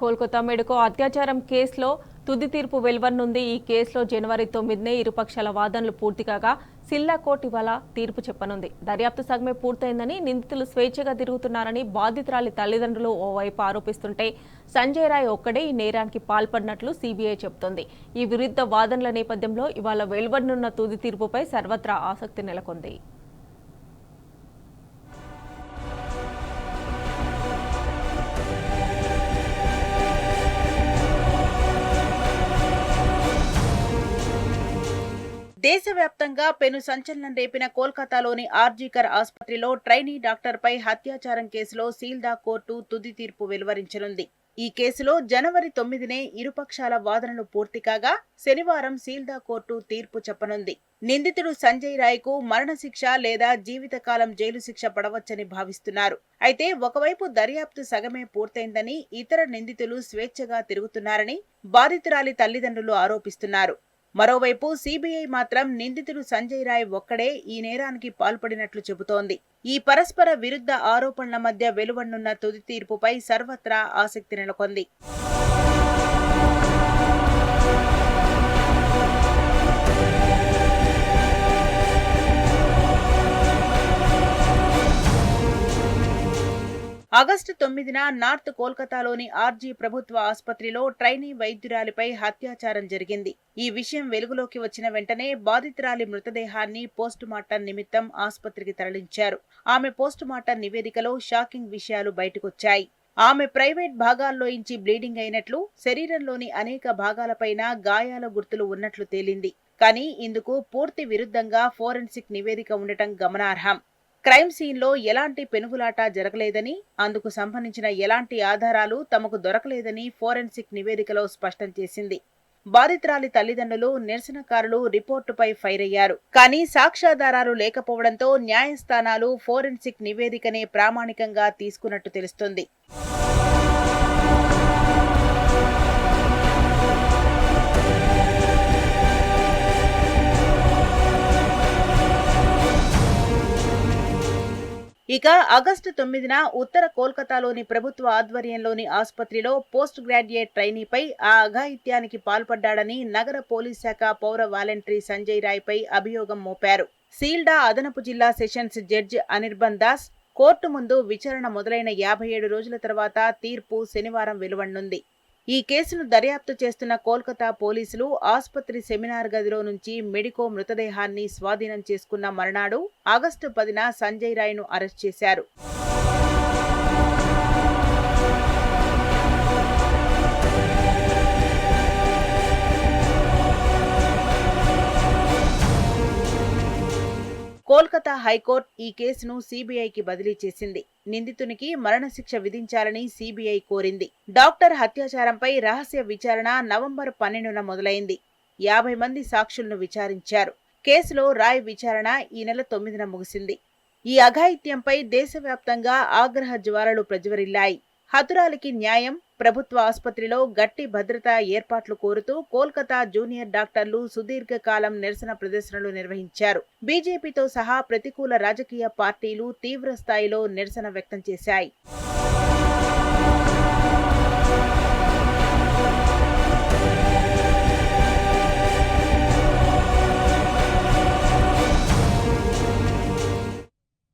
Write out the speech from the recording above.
కోల్కతా మెడుకో అత్యాచారం కేసులో తుది తీర్పు వెలువనుంది. ఈ కేసులో జనవరి 9నే ఇరుపక్షాల వాదనలు పూర్తి కాగా సిల్లా కోర్టు ఇవాళ తీర్పు చెప్పనుంది. దర్యాప్తు సగమే పూర్తయిందని, నిందితులు స్వేచ్ఛగా తిరుగుతున్నారని బాధితురాలి తల్లిదండ్రులు ఓవైపు ఆరోపిస్తుంటే సంజయ్ రాయ్ ఒక్కడే ఈ నేరానికి పాల్పడినట్లు సీబీఐ చెబుతోంది. ఈ విరుద్ధ వాదనల నేపథ్యంలో ఇవాళ వెలువడనున్న తుది తీర్పుపై సర్వత్రా ఆసక్తి నెలకొంది. దేశవ్యాప్తంగా పెను సంచలనం రేపిన కోల్కతాలోని ఆర్జీకర్ ఆసుపత్రిలో ట్రైనీ డాక్టర్పై అత్యాచారం కేసులో సీల్దా కోర్టు తుది తీర్పు వెలువరించనుంది. ఈ కేసులో జనవరి 9నే ఇరుపక్షాల వాదనలు పూర్తి కాగా శనివారం సీల్దా కోర్టు తీర్పు చెప్పనుంది. నిందితుడు సంజయ్ రాయ్కు మరణశిక్ష లేదా జీవితకాలం జైలు శిక్ష పడవచ్చని భావిస్తున్నారు. అయితే ఒకవైపు దర్యాప్తు సగమే పూర్తయిందని, ఇతర నిందితులు స్వేచ్ఛగా తిరుగుతున్నారని బాధితురాలి తల్లిదండ్రులు ఆరోపిస్తున్నారు. మరోవైపు సీబీఐ మాత్రం నిందితుడు సంజయ్ రాయ్ ఒక్కడే ఈ నేరానికి పాల్పడినట్లు చెబుతోంది. ఈ పరస్పర విరుద్ధ ఆరోపణల మధ్య వెలువడనున్న తుది తీర్పుపై సర్వత్రా ఆసక్తి నెలకొంది. ఆగస్టు 9న నార్త్ కోల్కతాలోని ఆర్జీ ప్రభుత్వ ఆసుపత్రిలో ట్రైనీ వైద్యురాలిపై అత్యాచారం జరిగింది. ఈ విషయం వెలుగులోకి వచ్చిన వెంటనే బాధితురాలి మృతదేహాన్ని పోస్టుమార్టం నిమిత్తం ఆసుపత్రికి తరలించారు. ఆమె పోస్టుమార్టం నివేదికలో షాకింగ్ విషయాలు బయటకొచ్చాయి. ఆమె ప్రైవేట్ భాగాల్లోంచి బ్లీడింగ్ అయినట్లు, శరీరంలోని అనేక భాగాలపైన గాయాల గుర్తులు ఉన్నట్లు తేలింది. కానీ ఇందుకు పూర్తి విరుద్ధంగా ఫోరెన్సిక్ నివేదిక ఉండటం గమనార్హం. క్రైమ్ సీన్లో ఎలాంటి పెనుగులాట జరగలేదని, అందుకు సంబంధించిన ఎలాంటి ఆధారాలు తమకు దొరకలేదని ఫోరెన్సిక్ నివేదికలో స్పష్టం చేసింది. బాధితురాలి తల్లిదండ్రులు, నిరసనకారులు రిపోర్టుపై ఫైర్ అయ్యారు. కానీ సాక్ష్యాధారాలు లేకపోవడంతో న్యాయస్థానాలు ఫోరెన్సిక్ నివేదికనే ప్రామాణికంగా తీసుకున్నట్టు తెలుస్తోంది. ఇక ఆగస్టు 9న ఉత్తర కోల్కతాలోని ప్రభుత్వ ఆధ్వర్యంలోని ఆసుపత్రిలో పోస్ట్ గ్రాడ్యుయేట్ ట్రైనీపై ఆ అఘాయిత్యానికి పాల్పడ్డాడని నగర పోలీస్ శాఖ పౌర వాలంటరీ సంజయ్ రాయ్ పై అభియోగం మోపారు. సీల్డా అదనపు జిల్లా sessions judge Anirban Das court ముందు విచారణ మొదలైన 57 రోజుల తర్వాత తీర్పు శనివారం వెలువడనుంది. ఈ కేసును దర్యాప్తు చేస్తున్న కోల్కతా పోలీసులు ఆసుపత్రి సెమినార్ గదిలో నుంచి మెడికో మృతదేహాన్ని స్వాధీనం చేసుకున్న మర్నాడు ఆగస్టు 10న సంజయ్ రాయ్ను అరెస్ట్ చేశారు. కోల్కతా హైకోర్టు ఈ కేసును సీబీఐకి బదిలీ చేసింది. నిందితునికి మరణశిక్ష విధించాలని సీబీఐ కోరింది. డాక్టర్ అత్యాచారంపై రహస్య విచారణ నవంబర్ 12న మొదలైంది. 50 మంది సాక్షులను విచారించారు. కేసులో రాయ్ విచారణ ఈ నెల 9న ముగిసింది. ఈ అఘాయిత్యంపై దేశవ్యాప్తంగా ఆగ్రహ జ్వాలలు ప్రజ్వరిల్లాయి. హతురాలికి న్యాయం, ప్రభుత్వ ఆసుపత్రిలో గట్టి భద్రతా ఏర్పాట్లు కోరుతూ కోల్కతా జూనియర్ డాక్టర్లు సుదీర్ఘకాలం నిరసన ప్రదర్శనలు నిర్వహించారు. బీజేపీతో సహా ప్రతికూల రాజకీయ పార్టీలు తీవ్ర స్థాయిలో నిరసన వ్యక్తం చేశాయి.